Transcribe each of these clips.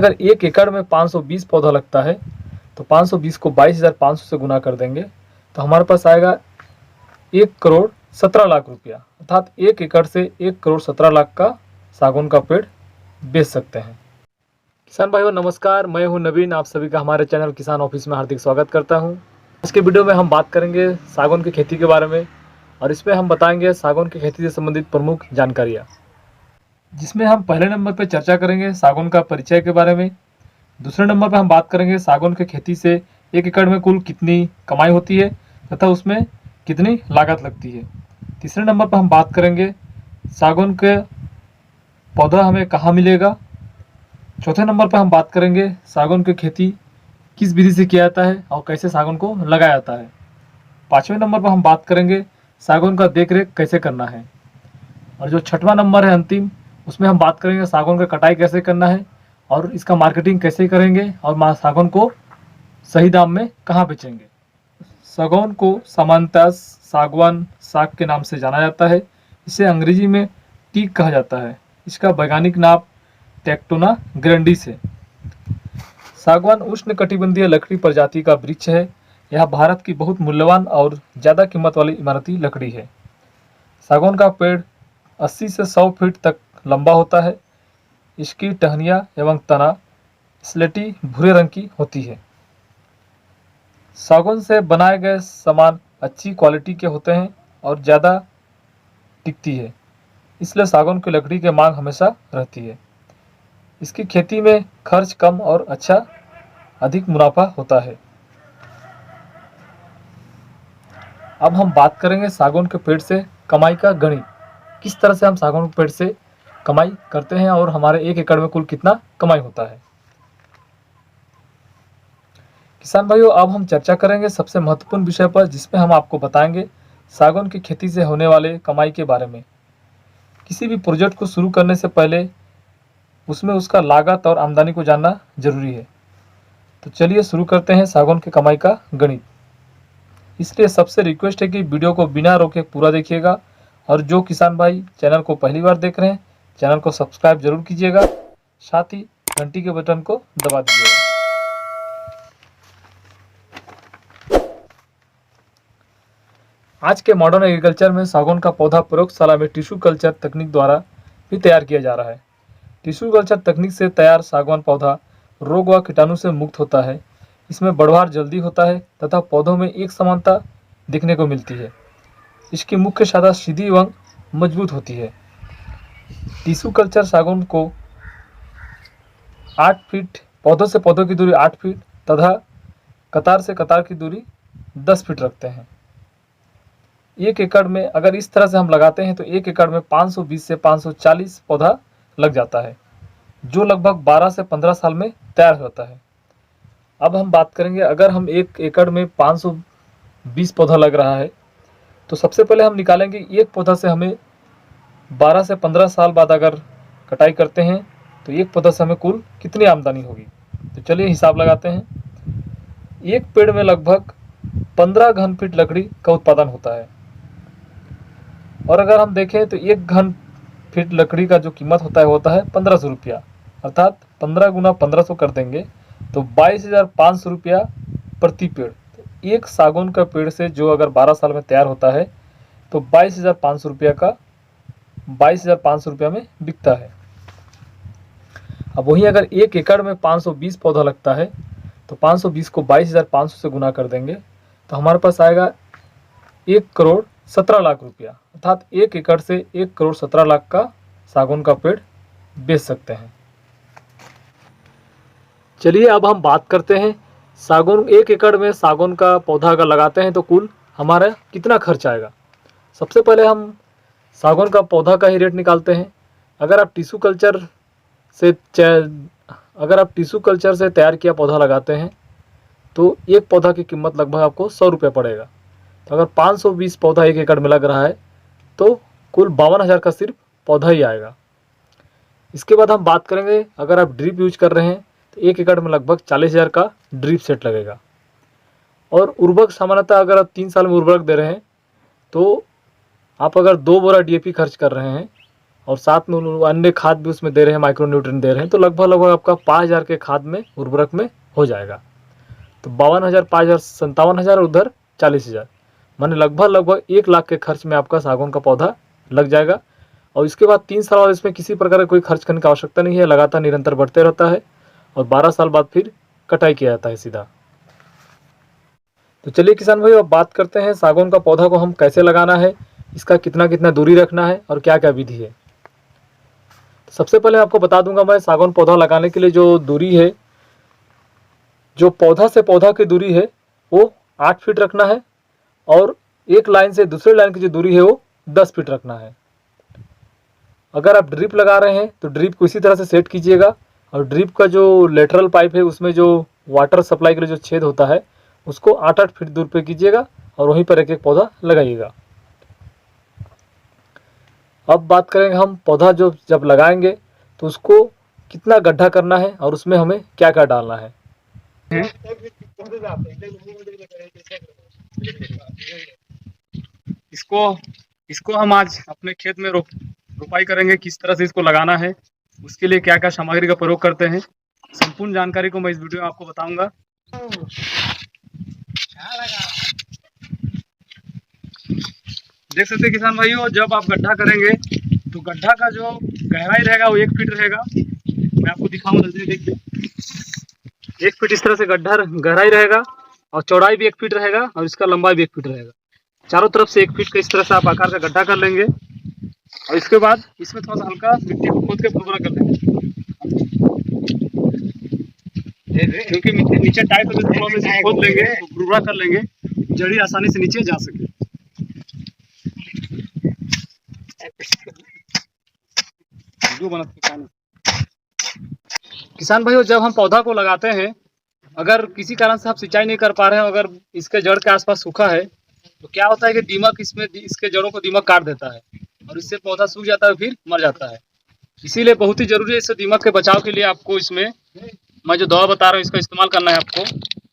अगर 1 एकड़ में 520 पौधा लगता है तो 520 को 22,500 से गुना कर देंगे तो हमारे पास आएगा 1,17,00,000 रुपया। अर्थात 1 एकड़ से 1,17,00,000 का सागौन का पेड़ बेच सकते हैं। किसान भाइयों नमस्कार, मैं हूं नवीन, आप सभी का हमारे चैनल किसान ऑफिस में हार्दिक स्वागत करता हूं। आज के वीडियो में हम बात करेंगे सागौन की खेती के बारे में और इसमें हम बताएंगे सागौन की खेती से संबंधित प्रमुख जानकारियाँ, जिसमें हम पहले नंबर पर चर्चा करेंगे सागौन का परिचय के बारे में। दूसरे नंबर पर हम बात करेंगे सागौन की खेती से 1 एकड़ में कुल कितनी कमाई होती है तथा उसमें कितनी लागत लगती है। तीसरे नंबर पर हम बात करेंगे सागौन के पौधा हमें कहाँ मिलेगा। चौथे नंबर पर हम बात करेंगे सागौन की खेती किस विधि से किया जाता है और कैसे सागौन को लगाया जाता है। पाँचवें नंबर पर हम बात करेंगे सागौन का देखरेख कैसे करना है। और जो छठवां नंबर है अंतिम, उसमें हम बात करेंगे सागौन का कटाई कैसे करना है और इसका मार्केटिंग कैसे करेंगे और सागौन को सही दाम में कहाँ बेचेंगे। सागौन को सामान्यतः सागवान साग के नाम से जाना जाता है। इसे अंग्रेजी में टीक कहा जाता है। इसका वैज्ञानिक नाम टेक्टोना ग्रैंडिस है। सागवान उष्णकटिबंधीय लकड़ी प्रजाति का वृक्ष है। यह भारत की बहुत मूल्यवान और ज़्यादा कीमत वाली इमारती लकड़ी है। सागौन का पेड़ 80 से 100 फीट तक लंबा होता है। इसकी टहनियाँ एवं तना स्लेटी भूरे रंग की होती है। सागौन से बनाए गए सामान अच्छी क्वालिटी के होते हैं और ज़्यादा टिकती है, इसलिए सागौन की लकड़ी की मांग हमेशा रहती है। इसकी खेती में खर्च कम और अधिक मुनाफा होता है। अब हम बात करेंगे सागौन के पेड़ से कमाई का गणित, किस तरह से हम सागौन के पेड़ से कमाई करते हैं और हमारे 1 एकड़ में कुल कितना कमाई होता है। किसान भाइयों, अब हम चर्चा करेंगे सबसे महत्वपूर्ण विषय पर, जिसमें हम आपको बताएंगे सागौन की खेती से होने वाले कमाई के बारे में। किसी भी प्रोजेक्ट को शुरू करने से पहले उसमें उसका लागत और आमदनी को जानना जरूरी है। तो चलिए शुरू करते हैं सागौन की कमाई का गणित। इसलिए सबसे रिक्वेस्ट है कि वीडियो को बिना रोके पूरा देखिएगा और जो किसान भाई चैनल को पहली बार देख रहे हैं, चैनल को सब्सक्राइब जरूर कीजिएगा, साथ ही घंटी के बटन को दबा दीजिएगा। आज के मॉडर्न एग्रीकल्चर में सागौन का पौधा प्रयोगशाला में टिश्यू कल्चर तकनीक द्वारा भी तैयार किया जा रहा है। टिश्यू कल्चर तकनीक से तैयार सागौन पौधा रोग व कीटाणु से मुक्त होता है। इसमें बढ़वार जल्दी होता है तथा पौधों में एक समानता दिखने को मिलती है। इसकी मुख्य शाखा सीधी एवं मजबूत होती है। टिश्यू कल्चर सागौन को 8 फीट, पौधों से पौधों की दूरी 8 फीट तथा कतार से कतार की दूरी 10 फीट रखते हैं। 1 एकड़ में अगर इस तरह से हम लगाते हैं तो 1 एकड़ में 520 से 540 पौधा लग जाता है, जो लगभग 12 से 15 साल में तैयार होता है। अब हम बात करेंगे, अगर हम 1 एकड़ में 520 पौधा लग रहा है तो सबसे पहले हम निकालेंगे एक पौधा से हमें 12 से 15 साल बाद अगर कटाई करते हैं तो एक पौधा से हमें कुल कितनी आमदनी होगी। तो चलिए हिसाब लगाते हैं। एक पेड़ में लगभग 15 घन फीट लकड़ी का उत्पादन होता है और अगर हम देखें तो 1 घन फीट लकड़ी का जो कीमत होता है 1500 रुपया। अर्थात 15 गुना 1500 कर देंगे तो 22,500 रुपया प्रति पेड़। तो एक सागौन का पेड़ से जो अगर 12 साल में तैयार होता है तो 22,500 रुपया में बिकता है। अब वहीं अगर 1 एकड़ में 520 पौधा लगता है तो 520 को 22,500 से गुना कर देंगे तो हमारे पास आएगा 1,17,00,000 रुपया। अर्थात 1 एकड़ से 1,17,00,000 का सागौन का पेड़ बेच सकते हैं। चलिए अब हम बात करते हैं सागौन, 1 एकड़ में सागौन का पौधा अगर लगाते हैं तो कुल हमारा कितना खर्च आएगा। सबसे पहले हम सागौन का पौधा का ही रेट निकालते हैं। अगर आप टिश्यू कल्चर से तैयार किया पौधा लगाते हैं तो एक पौधा की कीमत लगभग आपको 100 रुपये पड़ेगा। तो अगर 520 पौधा 1 एकड़ में लग रहा है तो कुल 52,000 का सिर्फ पौधा ही आएगा। इसके बाद हम बात करेंगे, अगर आप ड्रिप यूज कर रहे हैं तो 1 एकड़ में लगभग 40,000 का ड्रिप सेट लगेगा। और उर्वरक सामान्यतः अगर आप 3 साल में उर्वरक दे रहे हैं तो आप अगर 2 बोरा DAP खर्च कर रहे हैं और साथ में अन्य खाद भी उसमें दे रहे हैं, माइक्रो न्यूट्रिएंट दे रहे हैं, तो लगभग लगभग आपका 5,000 के खाद में उर्वरक में हो जाएगा। तो 52,000, 5,000, 57,000, उधर 40,000, माने लगभग लगभग 1 लाख के खर्च में आपका सागौन का पौधा लग जाएगा। और इसके बाद 3 साल बाद इसमें किसी प्रकार का कोई खर्च करने की आवश्यकता नहीं है, लगातार निरंतर बढ़ते रहता है और 12 साल बाद फिर कटाई किया जाता है सीधा। तो चलिए किसान भाई, अब बात करते हैं सागौन का पौधा को हम कैसे लगाना है, इसका कितना कितना दूरी रखना है और क्या क्या विधि है। तो सबसे पहले आपको बता दूंगा मैं, सागौन पौधा लगाने के लिए जो दूरी है, जो पौधा से पौधा की दूरी है वो 8 फीट रखना है और एक लाइन से दूसरे लाइन की जो दूरी है वो 10 फीट रखना है। अगर आप ड्रिप लगा रहे हैं तो ड्रिप को इसी तरह से सेट कीजिएगा और ड्रिप का जो लेटरल पाइप है उसमें जो वाटर सप्लाई के लिए जो छेद होता है उसको 8-8 फीट दूर पे कीजिएगा और वहीं पर एक एक पौधा लगाइएगा। अब बात करेंगे हम पौधा जो जब लगाएंगे तो उसको कितना गड्ढा करना है और उसमें हमें क्या क्या डालना है। इसको इसको हम आज अपने खेत में रोपाई करेंगे, किस तरह से इसको लगाना है, उसके लिए क्या क्या सामग्री का प्रयोग करते हैं, संपूर्ण जानकारी को मैं इस वीडियो में आपको बताऊंगा। देख सकते हैं किसान भाइयों, जब आप गड्ढा करेंगे तो गड्ढा का जो गहराई रहेगा वो 1 फीट रहेगा। मैं आपको दिखाऊंगा, नजदीक देखिए, 1 फीट इस तरह से गड्ढा गहराई रहेगा और चौड़ाई भी 1 फीट रहेगा और इसका लंबाई भी 1 फीट रहेगा। चारों तरफ से 1 फीट का इस तरह से आप आकार का गड्ढा कर लेंगे और इसके बाद इसमें थोड़ा सा हल्का मिट्टी को खोद के फुरफुरा कर लेंगे, क्योंकि मिट्टी नीचे टाइट हो थोड़ा सा खोद लेंगे तो फुरफुरा कर लेंगे, जड़ी आसानी से नीचे जा सके। किसान भाइयों, जब हम पौधा को लगाते हैं, अगर किसी कारण से आप सिंचाई नहीं कर पा रहे हैं, अगर इसके जड़ के आसपास सूखा है तो क्या होता है कि दीमक इसके जड़ों को दीमक काट देता है और इससे पौधा सूख जाता है, फिर मर जाता है। इसीलिए बहुत ही जरूरी है इससे दीमक के बचाव के लिए आपको इसमें मैं जो दवा बता रहा हूँ इसका इस्तेमाल करना है आपको।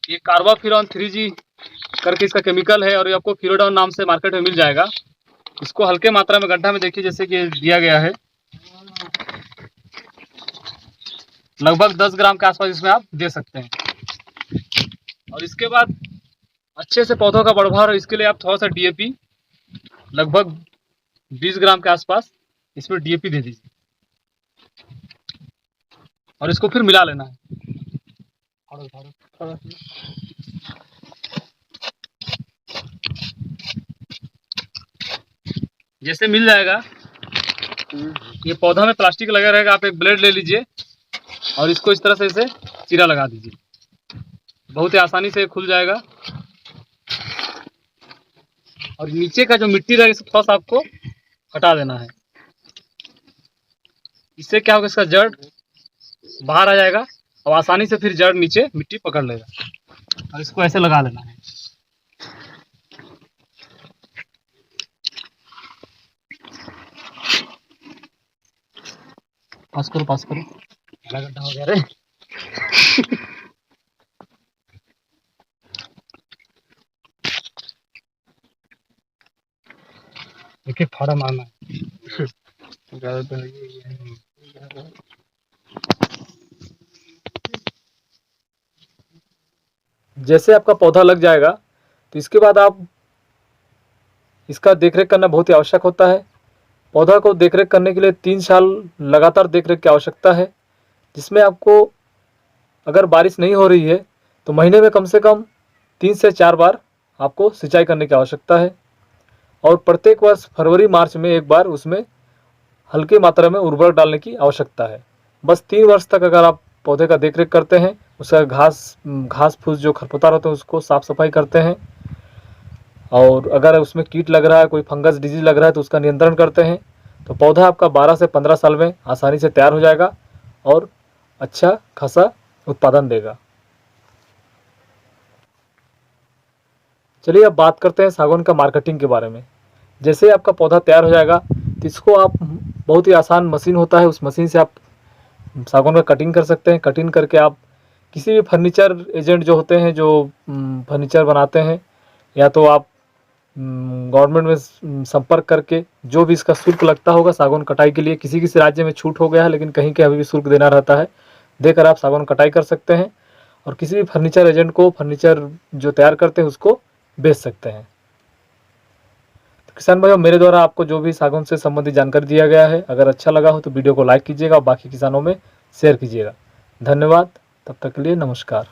ये कार्बाफ्यूरॉन 3G करके इसका केमिकल है और ये आपको फिरोडॉन नाम से मार्केट में मिल जाएगा। इसको हल्के मात्रा में गड्ढा में देखिए जैसे कि दिया गया है, लगभग 10 ग्राम के आसपास इसमें आप दे सकते हैं। और इसके बाद अच्छे से पौधों का बढ़ाव, इसके लिए आप थोड़ा सा DAP लगभग 20 ग्राम के आसपास इसमें DAP दे दीजिए और इसको फिर मिला लेना है। जैसे मिल जाएगा, ये पौधा में प्लास्टिक लगा रहेगा, आप एक ब्लेड ले लीजिए और इसको इस तरह से इसे चीरा लगा दीजिए, बहुत ही आसानी से खुल जाएगा। और नीचे का जो मिट्टी रहेगा इसे थोड़ा सा आपको हटा देना है, इससे क्या होगा, इसका जड़ बाहर आ जाएगा और आसानी से फिर जड़ नीचे मिट्टी पकड़ लेगा। और इसको ऐसे लगा लेना है। पास करो गड्ढा हो गया रे। देखिए फाड़ा मारना है। जैसे आपका पौधा लग जाएगा तो इसके बाद आप इसका देखरेख करना बहुत ही आवश्यक होता है। पौधा को देखरेख करने के लिए 3 साल लगातार देखरेख की आवश्यकता है, जिसमें आपको अगर बारिश नहीं हो रही है तो महीने में कम से कम 3 से 4 बार आपको सिंचाई करने की आवश्यकता है और प्रत्येक वर्ष फरवरी मार्च में एक बार उसमें हल्की मात्रा में उर्वरक डालने की आवश्यकता है। बस 3 वर्ष तक अगर आप पौधे का देखरेख करते हैं, उसका घास फूस जो खरपतवार होते हैं उसको साफ सफाई करते हैं और अगर उसमें कीट लग रहा है, कोई फंगस डिजीज लग रहा है तो उसका नियंत्रण करते हैं, तो पौधा आपका 12 से 15 साल में आसानी से तैयार हो जाएगा और अच्छा खासा उत्पादन देगा। चलिए अब बात करते हैं सागौन का मार्केटिंग के बारे में। जैसे आपका पौधा तैयार हो जाएगा तो इसको आप बहुत ही आसान मशीन होता है, उस मशीन से आप सागौन का कटिंग कर सकते हैं। कटिंग करके आप किसी भी फर्नीचर एजेंट जो होते हैं, जो फर्नीचर बनाते हैं, या तो आप गवर्नमेंट में संपर्क करके जो भी इसका शुल्क लगता होगा सागौन कटाई के लिए, किसी किसी राज्य में छूट हो गया है लेकिन कहीं के अभी भी शुल्क देना रहता है, देकर आप सागौन कटाई कर सकते हैं और किसी भी फर्नीचर एजेंट को फर्नीचर जो तैयार करते हैं उसको बेच सकते हैं। तो किसान भाइयों, मेरे द्वारा आपको जो भी सागौन से संबंधित जानकारी दिया गया है, अगर अच्छा लगा हो तो वीडियो को लाइक कीजिएगा और बाकी किसानों में शेयर कीजिएगा। धन्यवाद। तब तक के लिए नमस्कार।